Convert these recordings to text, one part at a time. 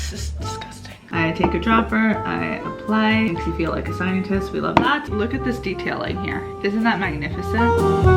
This is disgusting. I take a dropper, I apply, makes you feel like a scientist. We love that. Look at this detailing here. Isn't that magnificent?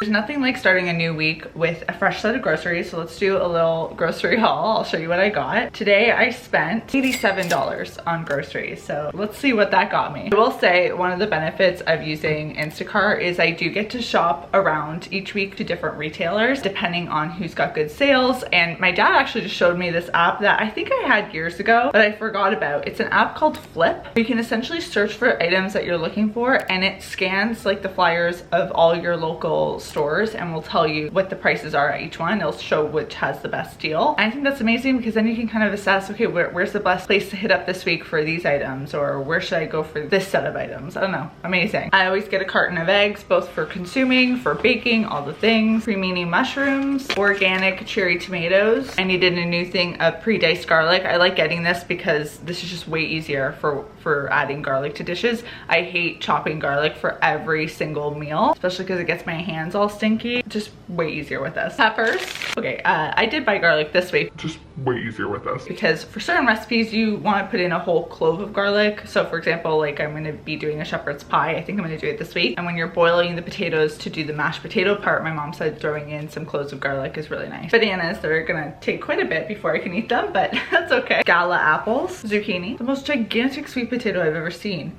There's nothing like starting a new week with a fresh set of groceries, so let's do a little grocery haul. I'll show you what I got. Today I spent $87 on groceries, so let's see what that got me. I will say one of the benefits of using Instacart is I do get to shop around each week to different retailers depending on who's got good sales, and my dad actually just showed me this app that I think I had years ago but I forgot about. It's an app called Flip. You can essentially search for items that you're looking for and it scans like the flyers of all your local stores and will tell you what the prices are at each one. It'll show which has the best deal. I think that's amazing because then you can kind of assess, okay, where's the best place to hit up this week for these items, or where should I go for this set of items? I don't know. Amazing. I always get a carton of eggs, both for consuming, for baking, all the things. Cremini mushrooms, organic cherry tomatoes. I needed a new thing of pre-diced garlic. I like getting this because this is just way easier for adding garlic to dishes. I hate chopping garlic for every single meal, especially because it gets my hands all stinky. Just way easier with this. Peppers. Okay, I did buy garlic this week. Just way easier with this. Because for certain recipes, you want to put in a whole clove of garlic. So for example, like I'm going to be doing a shepherd's pie. I think I'm going to do it this week. And when you're boiling the potatoes to do the mashed potato part, my mom said throwing in some cloves of garlic is really nice. Bananas, they're going to take quite a bit before I can eat them, but that's okay. Gala apples, zucchini, the most gigantic sweet potato I've ever seen.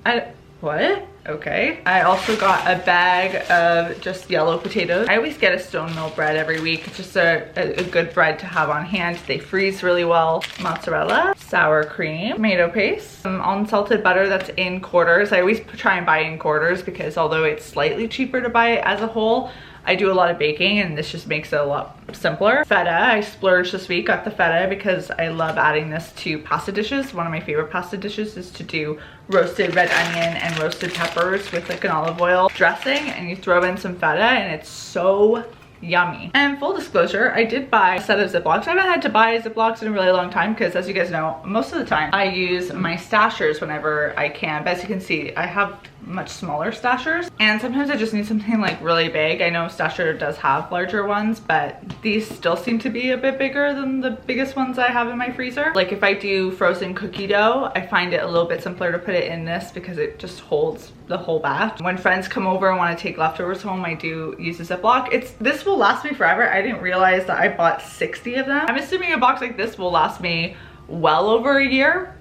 What? Okay. I also got a bag of just yellow potatoes. I always get a stone mill bread every week. It's just a good bread to have on hand. They freeze really well. Mozzarella, sour cream, tomato paste, some unsalted butter that's in quarters. I always try and buy in quarters because although it's slightly cheaper to buy it as a whole, I do a lot of baking and this just makes it a lot simpler. Feta, I splurged this week, got the feta because I love adding this to pasta dishes. One of my favorite pasta dishes is to do roasted red onion and roasted peppers with like an olive oil dressing, and you throw in some feta and it's so yummy. And full disclosure, I did buy a set of Ziplocs. I haven't had to buy Ziplocs in a really long time because, as you guys know, most of the time I use my stashers whenever I can. But as you can see, I have much smaller stashers and sometimes I just need something like really big. I know stasher does have larger ones, but these still seem to be a bit bigger than the biggest ones I have in my freezer. Like if I do frozen cookie dough, I find it a little bit simpler to put it in this because it just holds the whole batch. When friends come over and want to take leftovers home, I do use a Ziploc. This will last me forever. I didn't realize that I bought 60 of them. I'm assuming a box like this will last me well over a year.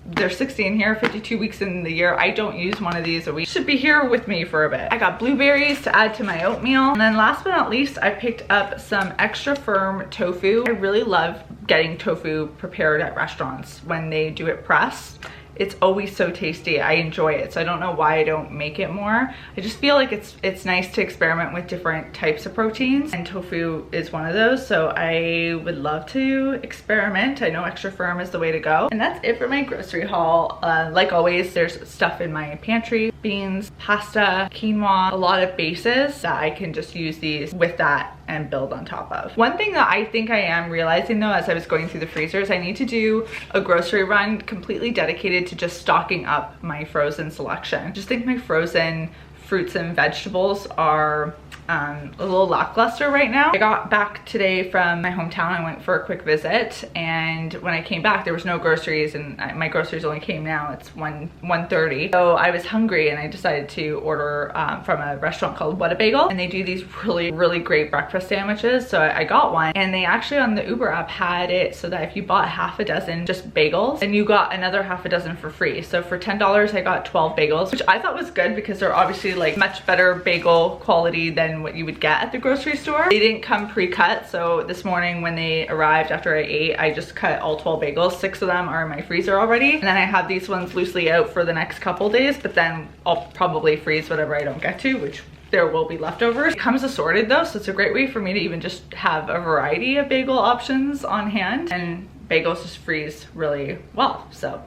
There's 60 in here, 52 weeks in the year. I don't use one of these a week. Should be here with me for a bit. I got blueberries to add to my oatmeal. And then last but not least, I picked up some extra firm tofu. I really love getting tofu prepared at restaurants when they do it pressed. It's always so tasty. I enjoy it, so I don't know why I don't make it more. I just feel like it's nice to experiment with different types of proteins, and tofu is one of those, so I would love to experiment. I know extra firm is the way to go. And that's it for my grocery haul. Like always, there's stuff in my pantry: beans, pasta, quinoa, a lot of bases that I can just use these with that and build on top of. One thing that I think I am realizing though as I was going through the freezers, I need to do a grocery run completely dedicated to just stocking up my frozen selection. I just think my frozen fruits and vegetables are a little lackluster right now. I got back today from my hometown. I went for a quick visit, and when I came back there was no groceries, and my groceries only came now. It's 1:30, so I was hungry and I decided to order from a restaurant called What a Bagel, and they do these really great breakfast sandwiches. So I got one, and they actually on the Uber app had it so that if you bought half a dozen just bagels, and you got another half a dozen for free. So for $10 I got 12 bagels, which I thought was good because they're obviously like much better bagel quality than what you would get at the grocery store. They didn't come pre-cut, so this morning when they arrived after I ate, I just cut all 12 bagels. 6 of them are in my freezer already, and then I have these ones loosely out for the next couple days, but then I'll probably freeze whatever I don't get to, which there will be leftovers. It comes assorted though, so it's a great way for me to even just have a variety of bagel options on hand, and bagels just freeze really well. So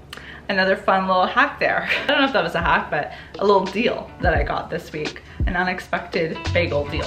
another fun little hack there. I don't know if that was a hack, but a little deal that I got this week. An unexpected bagel deal.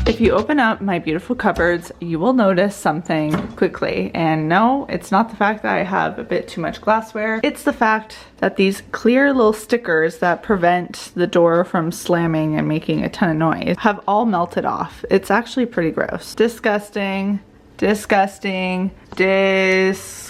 If you open up my beautiful cupboards, you will notice something quickly. And no, it's not the fact that I have a bit too much glassware. It's the fact that these clear little stickers that prevent the door from slamming and making a ton of noise have all melted off. It's actually pretty gross. Disgusting. Disgusting. Disgusting.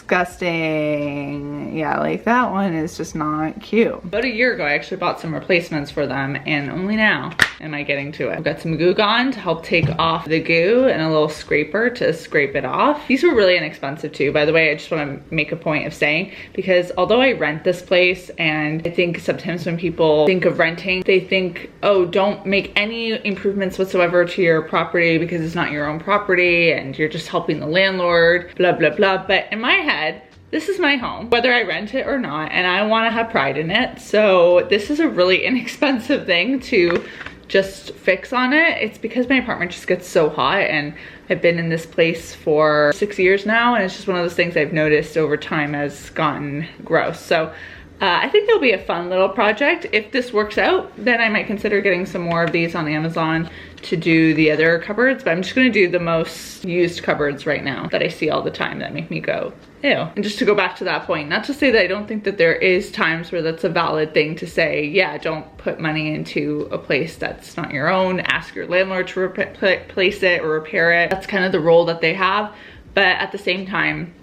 Yeah, like that one is just not cute. About a year ago, I actually bought some replacements for them, and only now am I getting to it. I've got some Goo Gone to help take off the goo and a little scraper to scrape it off. These were really inexpensive too, by the way. I just want to make a point of saying, because although I rent this place, and I think sometimes when people think of renting, they think, oh, don't make any improvements whatsoever to your property because it's not your own property and you're just helping the landlord, blah, blah, blah. But in my head, this is my home, whether I rent it or not, and I want to have pride in it. So this is a really inexpensive thing to just fix on it. It's because my apartment just gets so hot, and I've been in this place for 6 years now, and it's just one of those things I've noticed over time has gotten gross. So I think it'll be a fun little project. If this works out, then I might consider getting some more of these on Amazon to do the other cupboards, but I'm just gonna do the most used cupboards right now that I see all the time that make me go, ew. And just to go back to that point, not to say that I don't think that there is times where that's a valid thing to say, yeah, don't put money into a place that's not your own, ask your landlord to replace it or repair it. That's kind of the role that they have, but at the same time,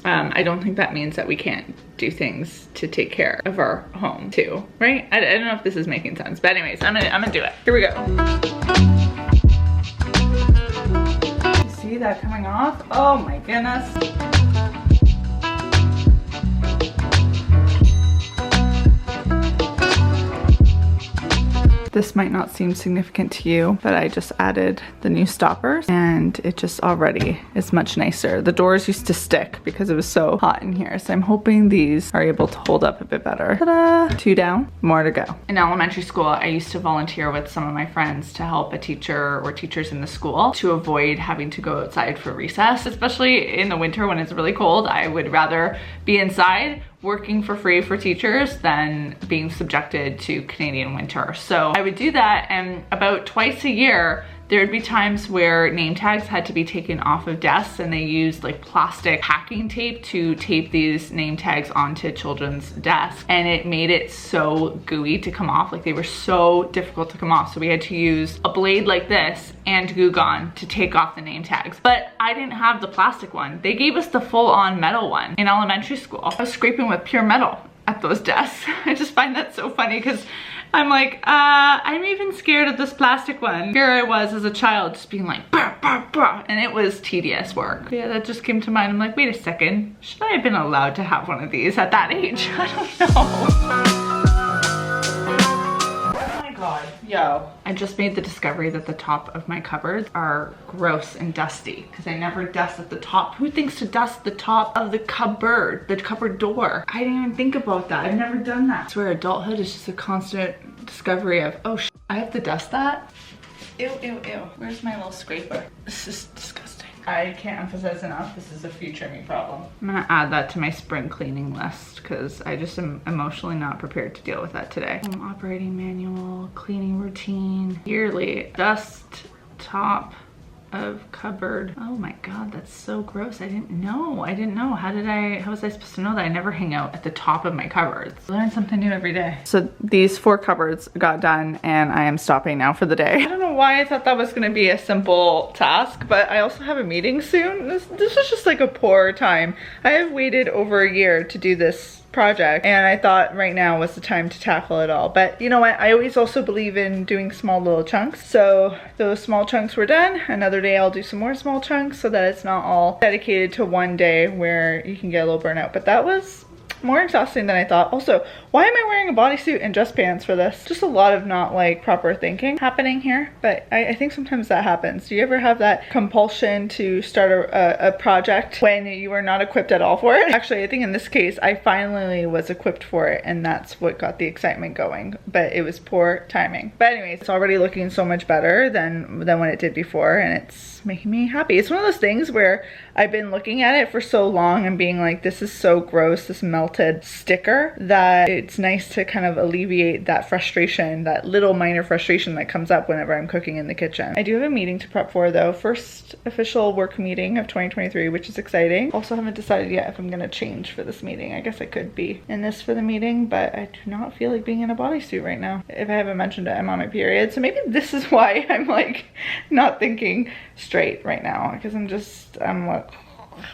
I don't think that means that we can't do things to take care of our home too, right? I don't know if this is making sense, but anyways, I'm gonna do it. Here we go. See that coming off? Oh my goodness. This might not seem significant to you, but I just added the new stoppers and it just already is much nicer. The doors used to stick because it was so hot in here. So I'm hoping these are able to hold up a bit better. Ta-da! 2 down, more to go. In elementary school, I used to volunteer with some of my friends to help a teacher or teachers in the school to avoid having to go outside for recess, especially in the winter when it's really cold. I would rather be inside working for free for teachers than being subjected to Canadian winter. So I would do that, and about twice a year, there would be times where name tags had to be taken off of desks, and they used like plastic packing tape to tape these name tags onto children's desks. And it made it so gooey to come off. Like, they were so difficult to come off. So we had to use a blade like this and Goo Gone to take off the name tags. But I didn't have the plastic one. They gave us the full-on metal one in elementary school. I was scraping with pure metal at those desks. I just find that so funny because I'm like, I'm even scared of this plastic one. Here I was as a child just being like, bah, bah, bah, and it was tedious work. Yeah, that just came to mind. I'm like, wait a second, should I have been allowed to have one of these at that age? I don't know. God, yo. I just made the discovery that the top of my cupboards are gross and dusty because I never dust at the top. Who thinks to dust the top of the cupboard door? I didn't even think about that. I've never done that. I swear adulthood is just a constant discovery of, oh, I have to dust that? Ew, ew, ew. Where's my little scraper? This is disgusting. I can't emphasize enough, this is a future me problem. I'm gonna add that to my spring cleaning list because I just am emotionally not prepared to deal with that today. Home operating manual, cleaning routine, yearly, dust top of cupboard. Oh my God, that's so gross. I didn't know. How was I supposed to know that? I never hang out at the top of my cupboards. Learn something new every day. So these 4 cupboards got done and I am stopping now for the day. I don't know why I thought that was gonna be a simple task, but I also have a meeting soon. This is just like a poor time. I have waited over a year to do this project and I thought right now was the time to tackle it all. But you know what, I always also believe in doing small little chunks. So those small chunks were done. Another day I'll do some more small chunks so that it's not all dedicated to one day where you can get a little burnout. But that was more exhausting than I thought. Also, why am I wearing a bodysuit and dress pants for this? Just a lot of not like proper thinking happening here, but I think sometimes that happens. Do you ever have that compulsion to start a project when you are not equipped at all for it? Actually, I think in this case, I finally was equipped for it and that's what got the excitement going, but it was poor timing. But anyways, it's already looking so much better than when it did before and it's making me happy. It's one of those things where I've been looking at it for so long and being like, this is so gross, this melted melted sticker that it's nice to kind of alleviate that frustration, that little minor frustration that comes up whenever I'm cooking in the kitchen. I do have a meeting to prep for though. First official work meeting of 2023, which is exciting. Also haven't decided yet if I'm gonna change for this meeting. I guess I could be in this for the meeting, but I do not feel like being in a bodysuit right now. If I haven't mentioned it, I'm on my period. So maybe this is why I'm like not thinking straight right now, because I'm like,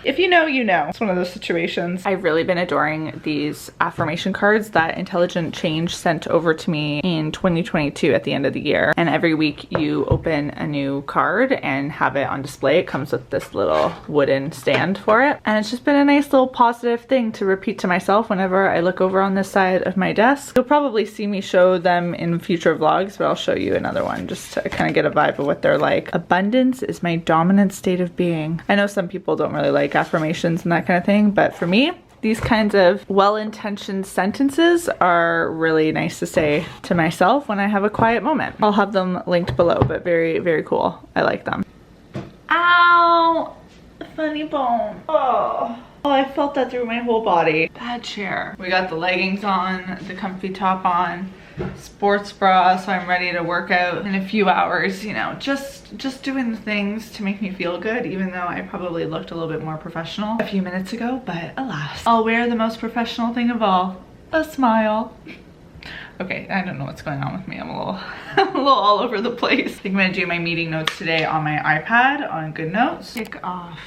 if you know, you know. It's one of those situations. I've really been adoring these affirmation cards that Intelligent Change sent over to me in 2022 at the end of the year. And every week you open a new card and have it on display. It comes with this little wooden stand for it. And it's just been a nice little positive thing to repeat to myself whenever I look over on this side of my desk. You'll probably see me show them in future vlogs, but I'll show you another one just to kind of get a vibe of what they're like. Abundance is my dominant state of being. I know some people don't really like affirmations and that kind of thing, but for me, these kinds of well-intentioned sentences are really nice to say to myself when I have a quiet moment. I'll have them linked below, but very, very cool. I like them. Ow! Funny bone. Oh, I felt that through my whole body. Bad chair. We got the leggings on, the comfy top on, sports bra, so I'm ready to work out in a few hours, you know, just doing the things to make me feel good, even though I probably looked a little bit more professional a few minutes ago, but alas. I'll wear the most professional thing of all, a smile. Okay, I don't know what's going on with me. I'm a little all over the place. I think I'm gonna do my meeting notes today on my iPad on GoodNotes. Kick off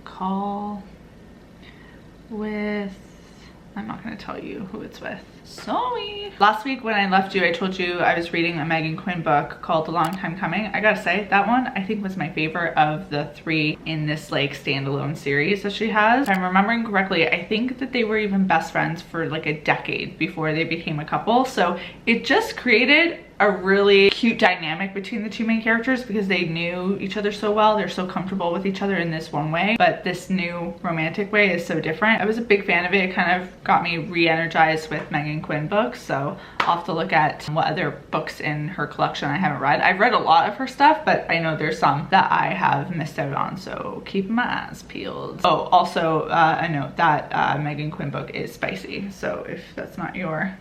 call with, I'm not gonna tell you who it's with. Sorry. Last week when I left you, I told you I was reading a Meghan Quinn book called A Long Time Coming. I gotta say, that one I think was my favorite of the 3 in this like standalone series that she has. If I'm remembering correctly, I think that they were even best friends for like a decade before they became a couple. So it just created a really cute dynamic between the 2 main characters because they knew each other so well. They're so comfortable with each other in this one way, but this new romantic way is so different. I was a big fan of it. It kind of got me re-energized with Meghan Quinn books, so I'll have to look at what other books in her collection I haven't read. I've read a lot of her stuff, but I know there's some that I have missed out on, so keep my eyes peeled. Oh, also a note that Meghan Quinn book is spicy, so if that's not your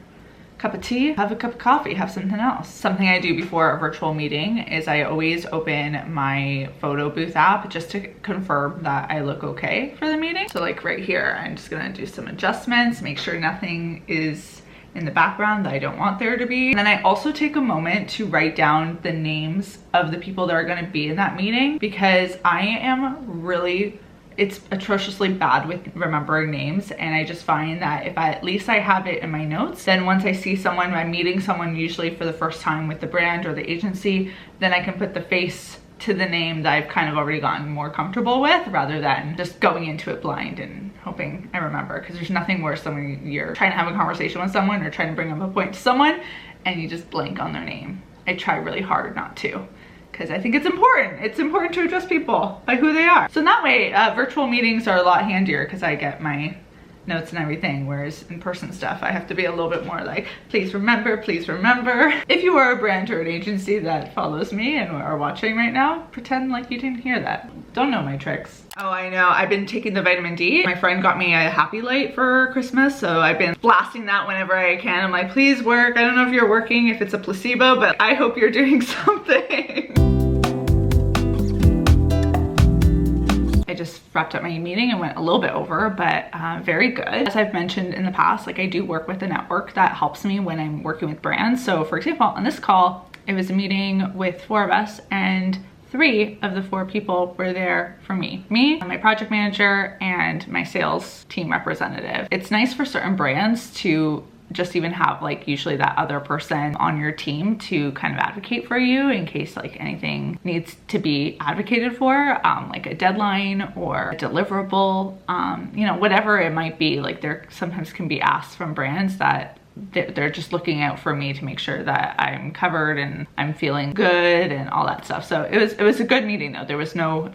cup of tea, have a cup of coffee, have something else. Something I do before a virtual meeting is I always open my photo booth app just to confirm that I look okay for the meeting. So like right here, I'm just gonna do some adjustments, make sure nothing is in the background that I don't want there to be. And then I also take a moment to write down the names of the people that are gonna be in that meeting, because I am really, it's atrociously bad with remembering names, and I just find that if at least I have it in my notes, then once I see someone, I'm meeting someone usually for the first time with the brand or the agency, then I can put the face to the name that I've kind of already gotten more comfortable with, rather than just going into it blind and hoping I remember. Because there's nothing worse than when you're trying to have a conversation with someone or trying to bring up a point to someone and you just blank on their name. I try really hard not to, because I think it's important. It's important to address people by who they are. So in that way, virtual meetings are a lot handier because I get my notes and everything, whereas in-person stuff, I have to be a little bit more like, please remember, please remember. If you are a brand or an agency that follows me and are watching right now, pretend like you didn't hear that. Don't know my tricks. Oh, I know, I've been taking the vitamin D. My friend got me a Happy Light for Christmas, so I've been blasting that whenever I can. I'm like, please work. I don't know if you're working, if it's a placebo, but I hope you're doing something. I just wrapped up my meeting and went a little bit over, but very good. As I've mentioned in the past, like I do work with a network that helps me when I'm working with brands. So for example, on this call, it was a meeting with 4 of us, and 3 of the 4 people were there for me. Me, my project manager, and my sales team representative. It's nice for certain brands to just even have like usually that other person on your team to kind of advocate for you in case like anything needs to be advocated for, like a deadline or a deliverable, you know, whatever it might be. Like there sometimes can be asks from brands that they're just looking out for me to make sure that I'm covered and I'm feeling good and all that stuff. So it was a good meeting though. There was no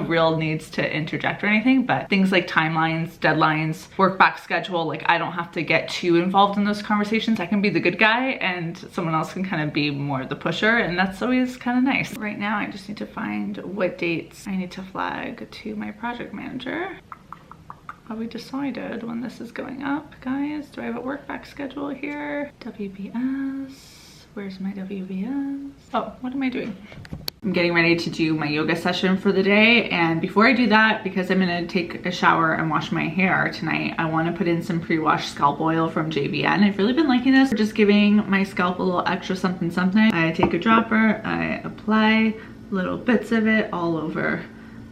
real needs to interject or anything, but things like timelines, deadlines, work back schedule, like I don't have to get too involved in those conversations. I can be the good guy and someone else can kind of be more the pusher, and that's always kind of nice. Right now I just need to find what dates I need to flag to my project manager. Have we decided when this is going up, guys? Do I have a work back schedule here? WBS, where's my WBS? Oh, what am I doing? I'm getting ready to do my yoga session for the day, and before I do that, because I'm gonna take a shower and wash my hair tonight, I wanna put in some pre-washed scalp oil from JVN. I've really been liking this for just giving my scalp a little extra something something. I take a dropper, I apply little bits of it all over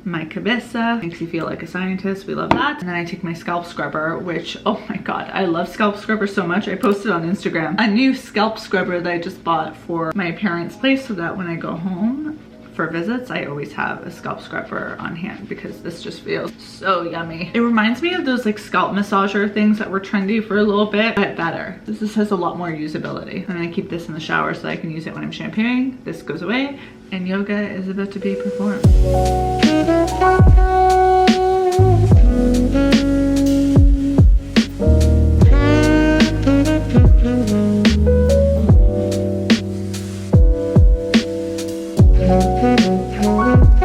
my cabeza. Makes you feel like a scientist, we love that. And then I take my scalp scrubber, which, oh my god, I love scalp scrubber so much. I posted on Instagram a new scalp scrubber that I just bought for my parents' place so that when I go home for visits, I always have a scalp scrubber on hand because this just feels so yummy. It reminds me of those like scalp massager things that were trendy for a little bit, but better. This has a lot more usability. I'm gonna keep this in the shower so I can use it when I'm shampooing. This goes away and yoga is about to be performed.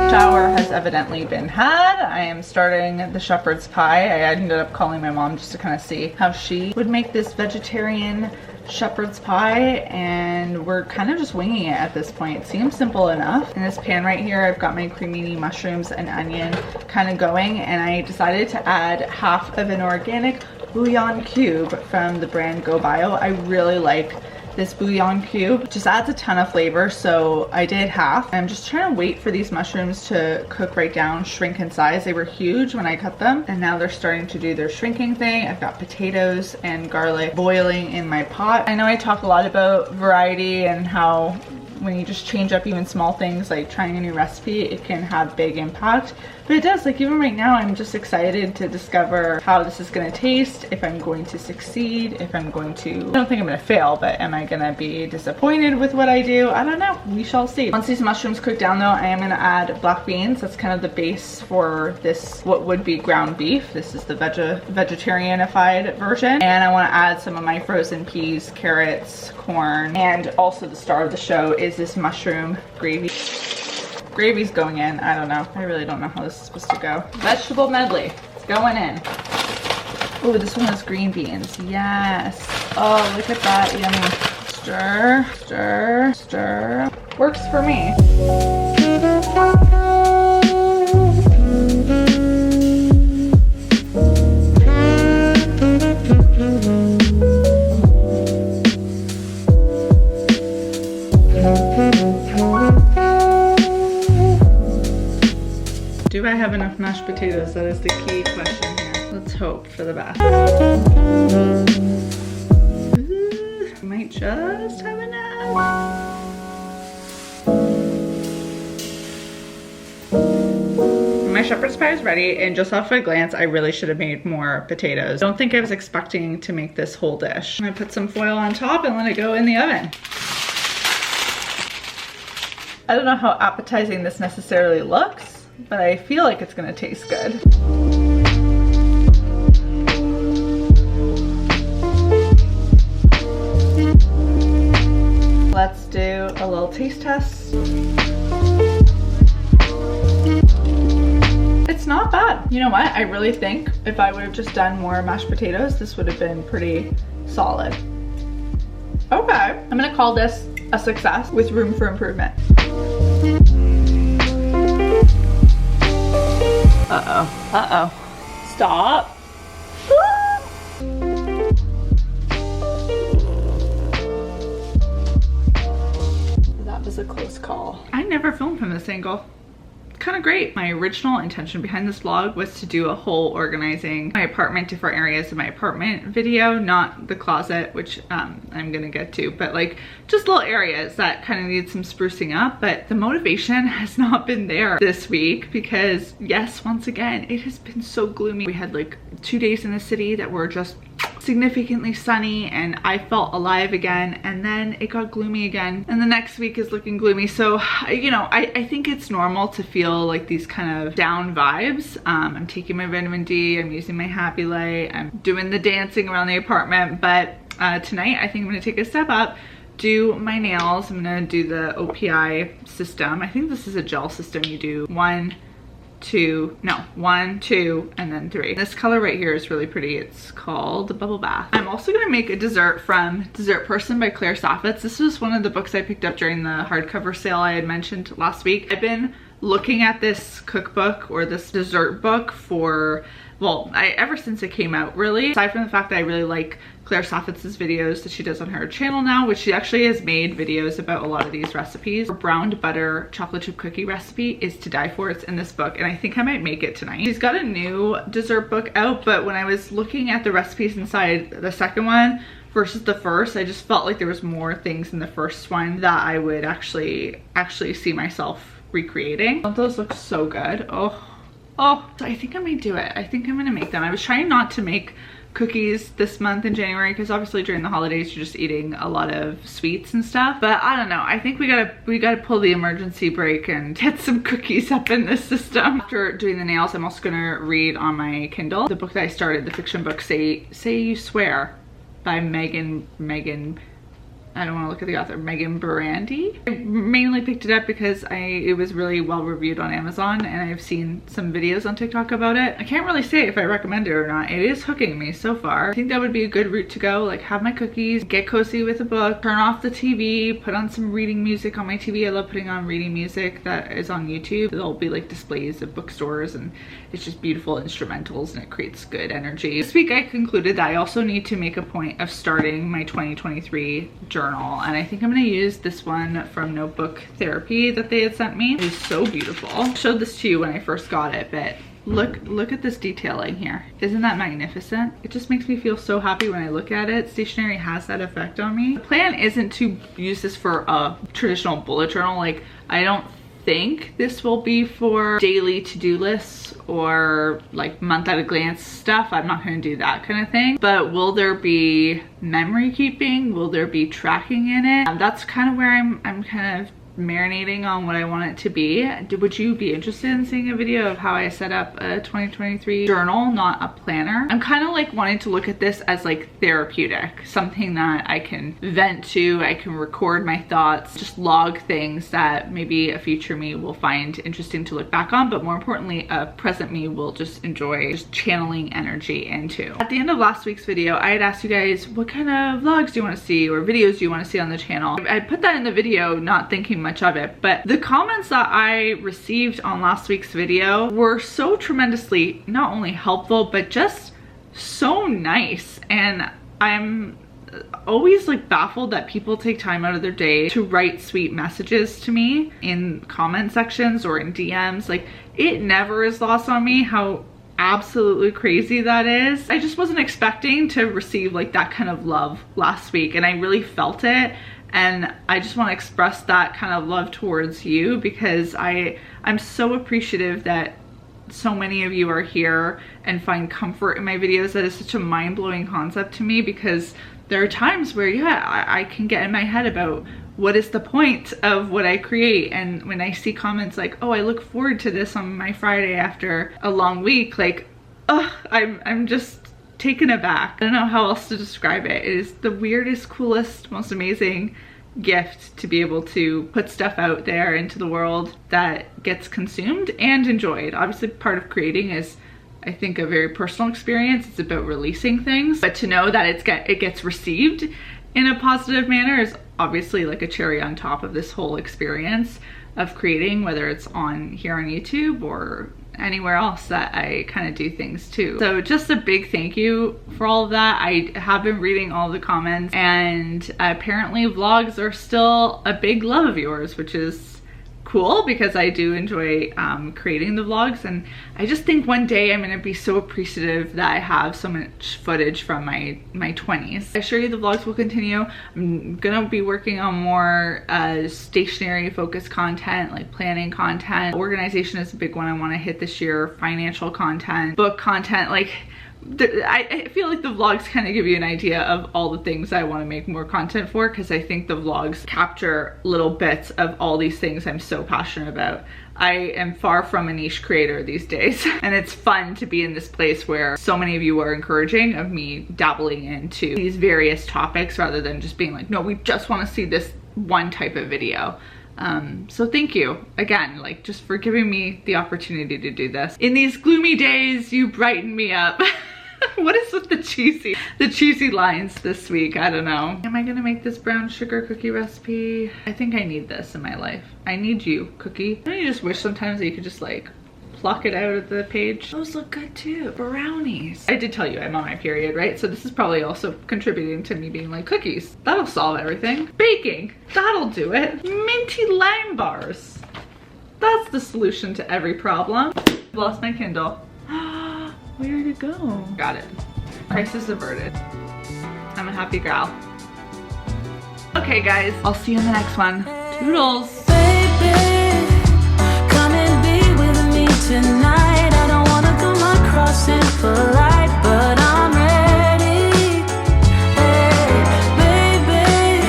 Shower has evidently been had. I am starting the shepherd's pie. I ended up calling my mom just to kind of see how she would make this vegetarian shepherd's pie, and we're kind of just winging it at this point. It seems simple enough. In this pan right here, I've got my cremini mushrooms and onion kind of going, and I decided to add half of an organic bouillon cube from the brand Go Bio. I really like this bouillon cube. Just adds a ton of flavor, so I did half. I'm just trying to wait for these mushrooms to cook right down, shrink in size. They were huge when I cut them, and now they're starting to do their shrinking thing. I've got potatoes and garlic boiling in my pot. I know I talk a lot about variety and how when you just change up even small things like trying a new recipe, it can have big impact. But it does, like even right now, I'm just excited to discover how this is gonna taste, if I'm going to succeed, if I'm going to, I don't think I'm gonna fail, but am I gonna be disappointed with what I do? I don't know, we shall see. Once these mushrooms cook down though, I am gonna add black beans. That's kind of the base for this, what would be ground beef. This is the vegetarianified version. And I wanna add some of my frozen peas, carrots, corn, and also the star of the show is this mushroom gravy. Gravy's going in. I don't know. I really don't know how this is supposed to go. Vegetable medley. It's going in. Oh, this one has green beans. Yes. Oh, look at that. Yummy. Stir, stir, stir. Works for me. Do I have enough mashed potatoes? That is the key question here. Let's hope for the best. Ooh, I might just have enough. My shepherd's pie is ready, and just off a glance, I really should have made more potatoes. I don't think I was expecting to make this whole dish. I'm gonna put some foil on top and let it go in the oven. I don't know how appetizing this necessarily looks, but I feel like it's gonna taste good. Let's do a little taste test. It's not bad. You know what? I really think if I would have just done more mashed potatoes, this would have been pretty solid. Okay, I'm gonna call this a success with room for improvement. Uh-oh. Uh-oh. Stop. That was a close call. I never filmed from this angle. Kind of great. My original intention behind this vlog was to do a whole organizing my apartment, different areas of my apartment video, not the closet, which I'm gonna get to, but like just little areas that kind of need some sprucing up. But the motivation has not been there this week because yes, once again, it has been so gloomy. We had like 2 days in the city that were just significantly sunny and I felt alive again, and then it got gloomy again, and the next week is looking gloomy. So you know, I think it's normal to feel like these kind of down vibes. I'm taking my vitamin D, I'm using my happy light, I'm doing the dancing around the apartment, but tonight I think I'm gonna take a step up, do my nails. I'm gonna do the OPI system. I think this is a gel system. You do 1, 2, no, 1, 2, and then 3. This color right here is really pretty. It's called Bubble Bath. I'm also gonna make a dessert from Dessert Person by Claire Saffitz. This was one of the books I picked up during the hardcover sale I had mentioned last week. I've been looking at this cookbook or this dessert book for, well, ever since it came out, really. Aside from the fact that I really like Claire Saffitz's videos that she does on her channel now, which she actually has made videos about a lot of these recipes. Her browned butter chocolate chip cookie recipe is to die for. It's in this book, and I think I might make it tonight. She's got a new dessert book out, but when I was looking at the recipes inside the second one versus the first, I just felt like there was more things in the first one that I would actually see myself recreating. Those look so good. Oh, so I think I may do it. I think I'm gonna make them. I was trying not to make cookies this month in January because obviously during the holidays you're just eating a lot of sweets and stuff, but I don't know. I think we gotta pull the emergency brake and get some cookies up in this system. After doing the nails, I'm also gonna read on my Kindle the book that I started, the fiction book Say You Swear by Meghan, I don't want to look at the author, Meghan Quinn. I mainly picked it up because it was really well reviewed on Amazon, and I've seen some videos on TikTok about it. I can't really say if I recommend it or not. It is hooking me so far. I think that would be a good route to go, like have my cookies, get cozy with a book, turn off the TV, put on some reading music on my TV. I love putting on reading music that is on YouTube. There'll be like displays of bookstores, and it's just beautiful instrumentals, and it creates good energy. This week I concluded that I also need to make a point of starting my 2023 journal, and I think I'm gonna use this one from Notebook Therapy that they had sent me. It is so beautiful. I showed this to you when I first got it, but look at this detailing here. Isn't that magnificent? It just makes me feel so happy when I look at it. Stationery has that effect on me. The plan isn't to use this for a traditional bullet journal. Like, I don't think this will be for daily to-do lists or like month at a glance stuff. I'm not going to do that kind of thing. But will there be memory keeping? Will there be tracking in it? That's kind of where I'm kind of marinating on what I want it to be. Would you be interested in seeing a video of how I set up a 2023 journal, not a planner? I'm kind of like wanting to look at this as like therapeutic, something that I can vent to, I can record my thoughts, just log things that maybe a future me will find interesting to look back on, but more importantly, a present me will just enjoy just channeling energy into. At the end of last week's video, I had asked you guys what kind of vlogs do you want to see or videos do you want to see on the channel. I put that in the video not thinking much of it, but the comments that I received on last week's video were so tremendously not only helpful but just so nice, and I'm always like baffled that people take time out of their day to write sweet messages to me in comment sections or in DMs. Like, it never is lost on me how absolutely crazy that is. I just wasn't expecting to receive like that kind of love last week, and I really felt it. And I just want to express that kind of love towards you because I'm so appreciative that so many of you are here and find comfort in my videos. That is such a mind-blowing concept to me, because there are times where, yeah, I can get in my head about what is the point of what I create. And when I see comments like, oh, I look forward to this on my Friday after a long week, like, oh, I'm just taken aback. I don't know how else to describe it. It is the weirdest, coolest, most amazing gift to be able to put stuff out there into the world that gets consumed and enjoyed. Obviously, part of creating is, I think, a very personal experience. It's about releasing things, but to know that it gets received in a positive manner is obviously like a cherry on top of this whole experience of creating, whether it's here on YouTube or anywhere else that I kind of do things too. So just a big thank you for all of that. I have been reading all the comments, and apparently vlogs are still a big love of yours, which is cool because I do enjoy creating the vlogs, and I just think one day I'm gonna be so appreciative that I have so much footage from my 20s. I assure you the vlogs will continue. I'm gonna be working on more stationery focused content, like planning content. Organization is a big one I want to hit this year. Financial content, book content, like I feel like the vlogs kind of give you an idea of all the things I want to make more content for, because I think the vlogs capture little bits of all these things I'm so passionate about. I am far from a niche creator these days, and it's fun to be in this place where so many of you are encouraging of me dabbling into these various topics rather than just being like, no, we just want to see this one type of video. So thank you again, like just for giving me the opportunity to do this. In these gloomy days, you brighten me up. What is with the cheesy lines this week? I don't know. Am I gonna make this brown sugar cookie recipe? I think I need this in my life. I need you, cookie. Don't you just wish sometimes that you could just like pluck it out of the page? Those look good too. Brownies. I did tell you I'm on my period, right? So this is probably also contributing to me being like, cookies, that'll solve everything. Baking, that'll do it. Minty lime bars, that's the solution to every problem. Lost my Kindle. Where did it go? Got it. Crisis averted. I'm a happy gal. Okay guys, I'll see you in the next one. Toodles. Baby, come and be with me tonight. I don't wanna come across impolite, but I'm ready. Hey, baby,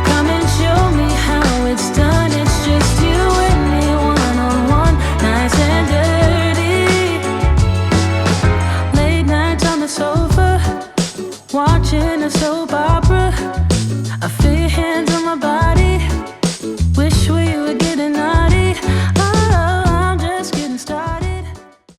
come and show me how it's done. It's just you and me, one-on-one, nice and dirty. Late nights on the sofa, watching a soap